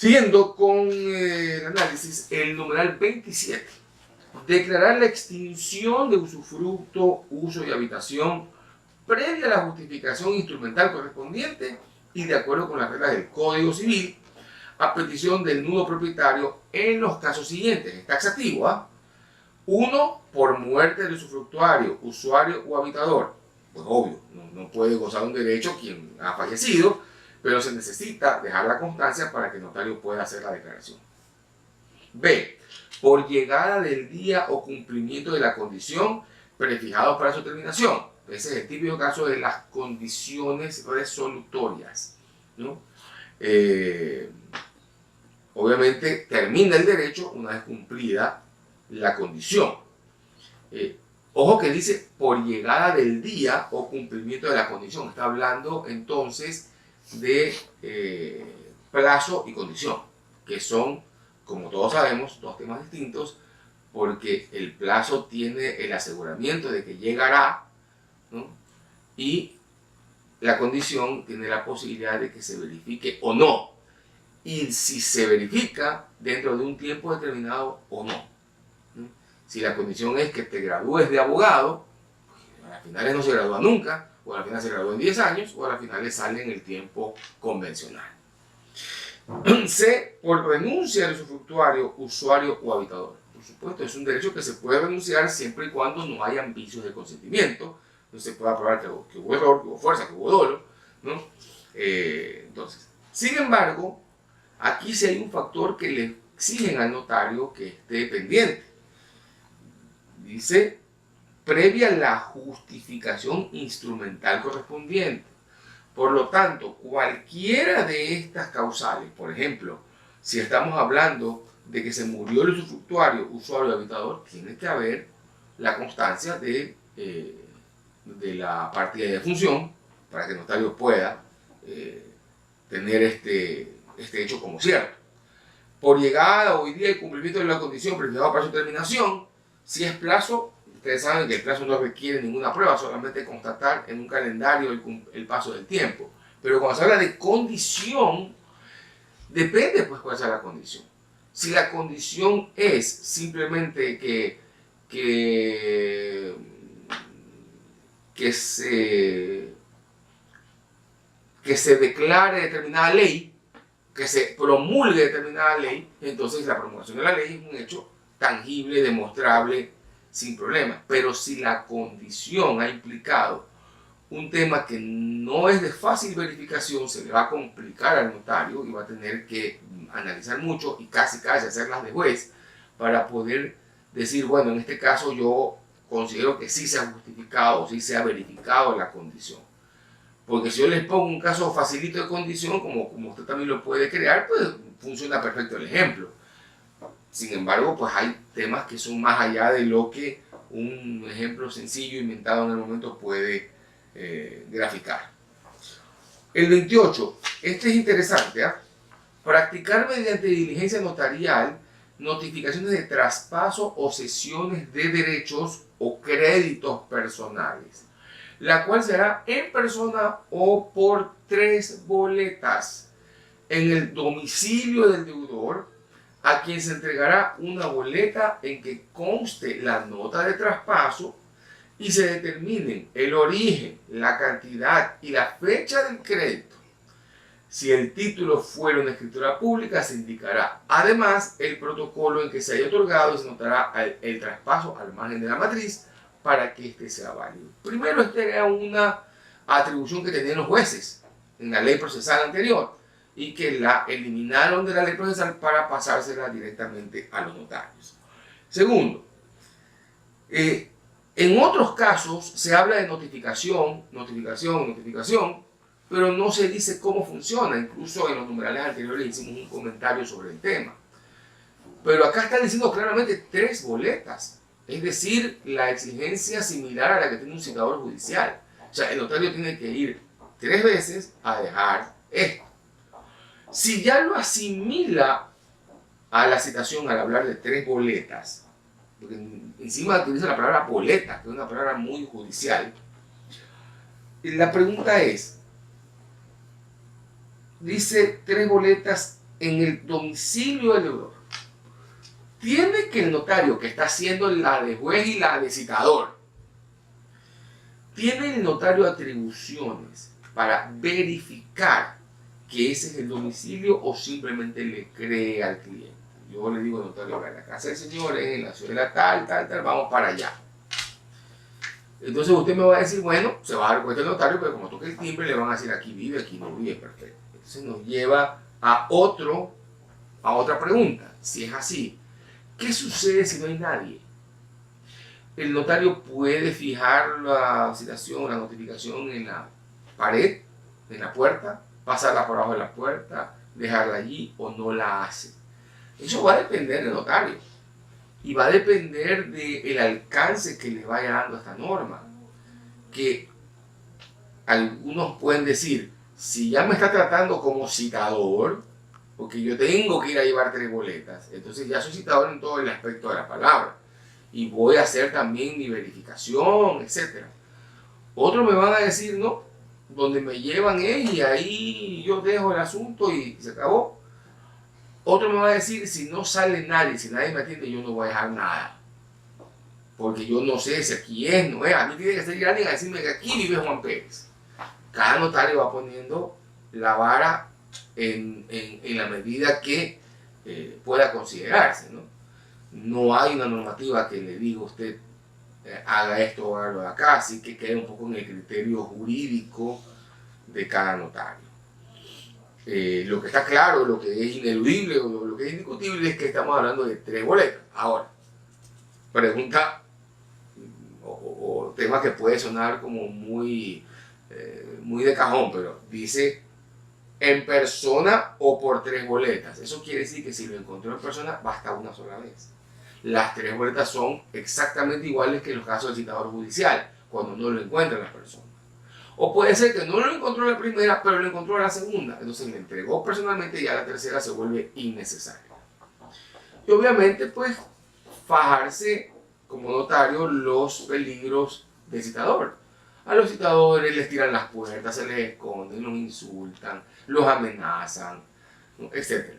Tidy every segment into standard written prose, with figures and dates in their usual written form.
Siguiendo con el análisis, el numeral 27. Declarar la extinción de usufructo, uso y habitación previa a la justificación instrumental correspondiente y de acuerdo con las reglas del Código Civil, a petición del nudo propietario en los casos siguientes. Es taxativo, ¿ah? 1. Por muerte del usufructuario, usuario o habitador. Pues obvio, no puede gozar un derecho quien ha fallecido, pero se necesita dejar la constancia para que el notario pueda hacer la declaración. B. Por llegada del día o cumplimiento de la condición prefijado para su terminación. Ese es el típico caso de las condiciones resolutorias, ¿no? Obviamente termina el derecho una vez cumplida la condición. Ojo que dice por llegada del día o cumplimiento de la condición. Está hablando entonces de plazo y condición, que son, como todos sabemos, dos temas distintos, porque el plazo tiene el aseguramiento de que llegará, ¿no? Y la condición tiene la posibilidad de que se verifique o no, y si se verifica dentro de un tiempo determinado o no. Si la condición es que te gradúes de abogado, pues a las finales no se gradúa nunca, o a las finales se gradúa en 10 años, o a las finales sale en el tiempo convencional. C. Por renuncia del usufructuario, usuario o habitador. Por supuesto, es un derecho que se puede renunciar siempre y cuando no hayan vicios de consentimiento. No se puede probar que hubo error, que hubo fuerza, que hubo dolo, ¿no? Entonces, sin embargo, aquí sí hay un factor que le exigen al notario que esté pendiente. Dice, previa la justificación instrumental correspondiente. Por lo tanto, cualquiera de estas causales, por ejemplo, si estamos hablando de que se murió el usufructuario, usuario y habitador, tiene que haber la constancia de la partida de defunción para que el notario pueda tener este hecho como cierto. Por llegada hoy día el cumplimiento de la condición prefijada para su terminación, si es plazo, ustedes saben que el plazo no requiere ninguna prueba, solamente constatar en un calendario el paso del tiempo. Pero cuando se habla de condición, depende pues cuál sea la condición. Si la condición es simplemente que se declare determinada ley, que se promulgue determinada ley, entonces la promulgación de la ley es un hecho tangible, demostrable, sin problema. Pero si la condición ha implicado un tema que no es de fácil verificación, se le va a complicar al notario y va a tener que analizar mucho y casi hacerlas de juez para poder decir, bueno, en este caso yo considero que sí se ha justificado, sí se ha verificado la condición. Porque si yo les pongo un caso facilito de condición, como usted también lo puede crear, pues funciona perfecto el ejemplo. Sin embargo, pues hay temas que son más allá de lo que un ejemplo sencillo inventado en el momento puede graficar. El 28, este es interesante, ¿eh? Practicar mediante diligencia notarial notificaciones de traspaso o cesiones de derechos o créditos personales, la cual será en persona o por 3 boletas en el domicilio del deudor, a quien se entregará una boleta en que conste la nota de traspaso y se determinen el origen, la cantidad y la fecha del crédito. Si el título fuera una escritura pública, se indicará además el protocolo en que se haya otorgado y se notará el traspaso al margen de la matriz para que éste sea válido. Primero, esta era una atribución que tenían los jueces en la ley procesal anterior y que la eliminaron de la ley procesal para pasársela directamente a los notarios. Segundo, en otros casos se habla de notificación, pero no se dice cómo funciona. Incluso en los numerales anteriores hicimos un comentario sobre el tema. Pero acá está diciendo claramente 3 boletas. Es decir, la exigencia similar a la que tiene un citador judicial. O sea, el notario tiene que ir 3 veces a dejar esto. Si ya lo asimila a la citación al hablar de 3 boletas, porque encima utiliza la palabra boleta, que es una palabra muy judicial, la pregunta es, dice 3 boletas en el domicilio del deudor, tiene que el notario que está haciendo la de juez y la de citador, tiene el notario atribuciones para verificar que ese es el domicilio o simplemente le cree al cliente. Yo le digo al notario, a ver, la casa del señor es en la ciudad tal, vamos para allá. Entonces usted me va a decir, bueno, se va a dar cuenta el notario, pero como toque el timbre le van a decir aquí vive, aquí no vive, perfecto. Entonces nos lleva a otra pregunta. Si es así, ¿qué sucede si no hay nadie? El notario puede fijar la citación, la notificación en la pared, en la puerta, pasarla por abajo de la puerta, dejarla allí o no la hace. Eso va a depender del notario y va a depender del alcance que le vaya dando esta norma. Que algunos pueden decir, si ya me está tratando como citador, porque yo tengo que ir a llevar 3 boletas, entonces ya soy citador en todo el aspecto de la palabra y voy a hacer también mi verificación, etc. Otros me van a decir, no, donde me llevan es y ahí yo dejo el asunto y se acabó. Otro me va a decir, si no sale nadie, si nadie me atiende, yo no voy a dejar nada. Porque yo no sé si aquí es, no es. A mí tiene que salir alguien a decirme que aquí vive Juan Pérez. Cada notario va poniendo la vara en la medida que pueda considerarse, ¿no? No hay una normativa que le diga a usted haga esto o hágalo de acá, así que queda un poco en el criterio jurídico de cada notario. Lo que está claro, lo que es ineludible o lo que es indiscutible es que estamos hablando de 3 boletas. Ahora, pregunta o tema que puede sonar como muy de cajón, pero dice en persona o por 3 boletas. Eso quiere decir que si lo encontró en persona, basta una sola vez. Las 3 boletas son exactamente iguales que en los casos del citador judicial, cuando no lo encuentran las personas. O puede ser que no lo encontró en la primera, pero lo encontró en la segunda. Entonces le entregó personalmente y ya la tercera se vuelve innecesaria. Y obviamente, pues, fajarse como notario los peligros del citador. A los citadores les tiran las puertas, se les esconden, los insultan, los amenazan, etc.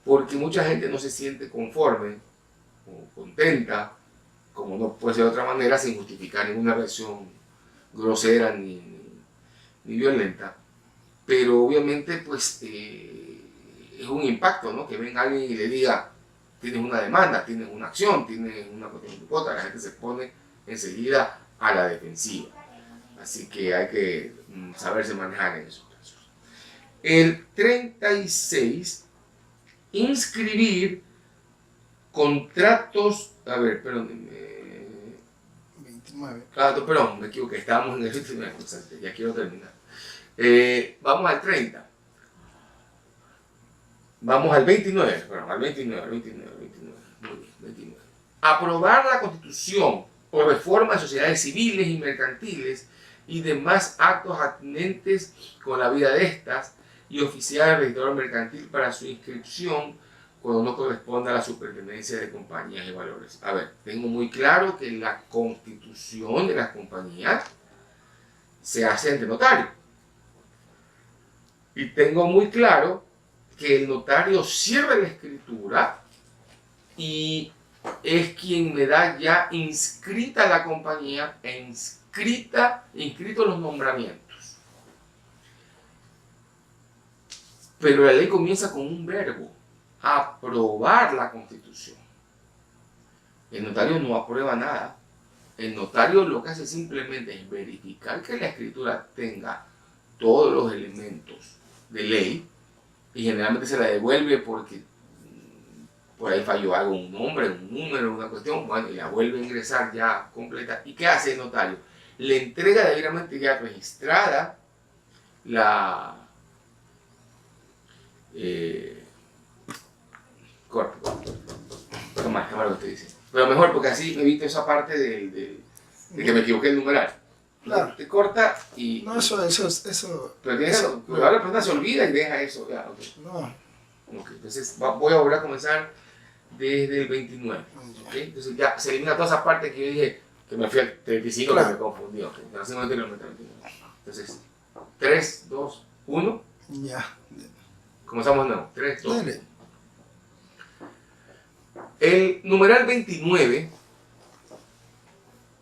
Porque mucha gente no se siente conforme o contenta, como no puede ser de otra manera, sin justificar ninguna reacción grosera ni violenta. Pero obviamente, pues, es un impacto, ¿no? Que venga alguien y le diga, tienes una demanda, tienes una acción, tienes una cuestión de cuota, la gente se pone enseguida a la defensiva. Así que hay que saberse manejar en esos casos. El 36, inscribir contratos, a ver, perdón, 29. Perdón, me equivoqué, estábamos en el 29, ya quiero terminar. Vamos al 30. Vamos al 29, perdón, al 29. Muy bien, 29. Aprobar la Constitución o reforma de sociedades civiles y mercantiles y demás actos atinentes con la vida de estas y oficiar al registrador mercantil para su inscripción cuando no corresponda a la superintendencia de compañías y valores. A ver, tengo muy claro que la constitución de las compañías se hace ante notario. Y tengo muy claro que el notario cierra la escritura y es quien me da ya inscrita la compañía e inscritos los nombramientos. Pero la ley comienza con un verbo: aprobar la Constitución. El notario no aprueba nada. El notario lo que hace simplemente es verificar que la escritura tenga todos los elementos de ley y generalmente se la devuelve porque por ahí falló algo, un nombre, un número, una cuestión, bueno, y la vuelve a ingresar ya completa. ¿Y qué hace el notario? Le entrega debidamente ya registrada la corta. Más que usted dice. Pero mejor, porque así me evito esa parte de que me equivoqué el numeral. Claro. Te corta y... No, eso. Pero ahora la persona se olvida y deja eso. Ya, okay. No. Okay, entonces voy a volver a comenzar desde el 29. Okay. Entonces ya se elimina toda esa parte que yo dije que me fui al 35, claro, que me confundí. Okay. Entonces 3, 2, 1. Ya. Comenzamos de nuevo. 3, 2. Dale. El numeral 29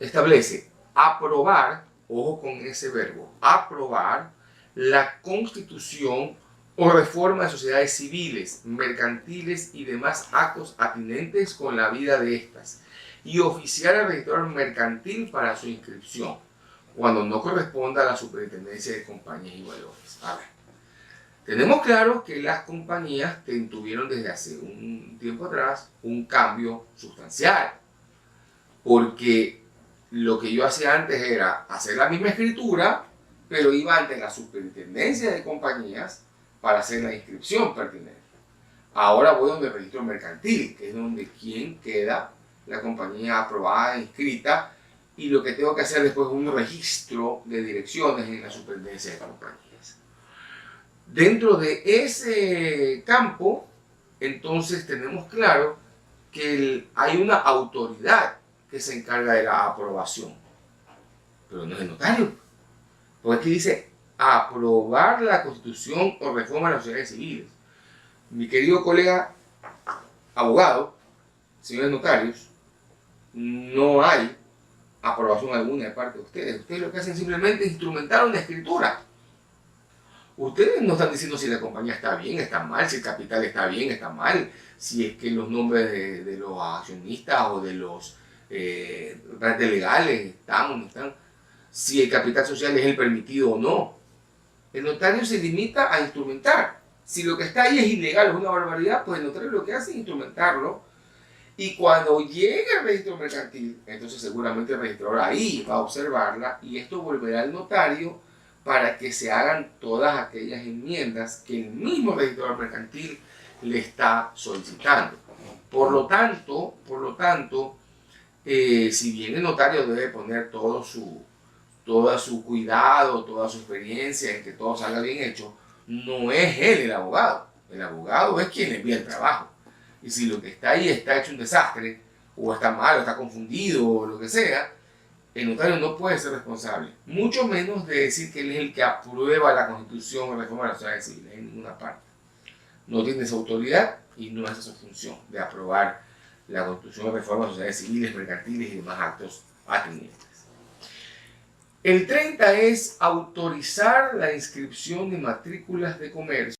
establece aprobar, ojo con ese verbo, aprobar la constitución o reforma de sociedades civiles, mercantiles y demás actos atinentes con la vida de estas, y oficiar al registrador mercantil para su inscripción, cuando no corresponda a la superintendencia de compañías y valores. A ver, tenemos claro que las compañías tuvieron desde hace un tiempo atrás un cambio sustancial, porque lo que yo hacía antes era hacer la misma escritura, pero iba ante la superintendencia de compañías para hacer la inscripción pertinente. Ahora voy donde el registro mercantil, que es donde queda la compañía aprobada, inscrita, y lo que tengo que hacer después es un registro de direcciones en la superintendencia de compañías. Dentro de ese campo, entonces tenemos claro que hay una autoridad que se encarga de la aprobación, pero no es el notario, porque aquí dice aprobar la constitución o reforma de las sociedades civiles. Mi querido colega abogado, señores notarios, no hay aprobación alguna de parte de ustedes. Ustedes lo que hacen simplemente es instrumentar una escritura. Ustedes no están diciendo si la compañía está bien, está mal, si el capital está bien, está mal, si es que los nombres de los accionistas o de los legales están o no están, si el capital social es el permitido o no. El notario se limita a instrumentar. Si lo que está ahí es ilegal, es una barbaridad, pues el notario lo que hace es instrumentarlo. Y cuando llegue el registro mercantil, entonces seguramente el registrador ahí va a observarla y esto volverá al notario para que se hagan todas aquellas enmiendas que el mismo registrador mercantil le está solicitando. Por lo tanto, si bien el notario debe poner todo su cuidado, toda su experiencia en que todo salga bien hecho, no es él el abogado. El abogado es quien envía el trabajo. Y si lo que está ahí está hecho un desastre, o está mal, o está confundido, o lo que sea, el notario no puede ser responsable. Mucho menos de decir que él es el que aprueba la constitución o reforma de las sociedades civiles en ninguna parte. No tiene esa autoridad y no es esa su función de aprobar la constitución o reforma de las sociedades civiles, mercantiles y demás actos atinentes. El 30 es autorizar la inscripción de matrículas de comercio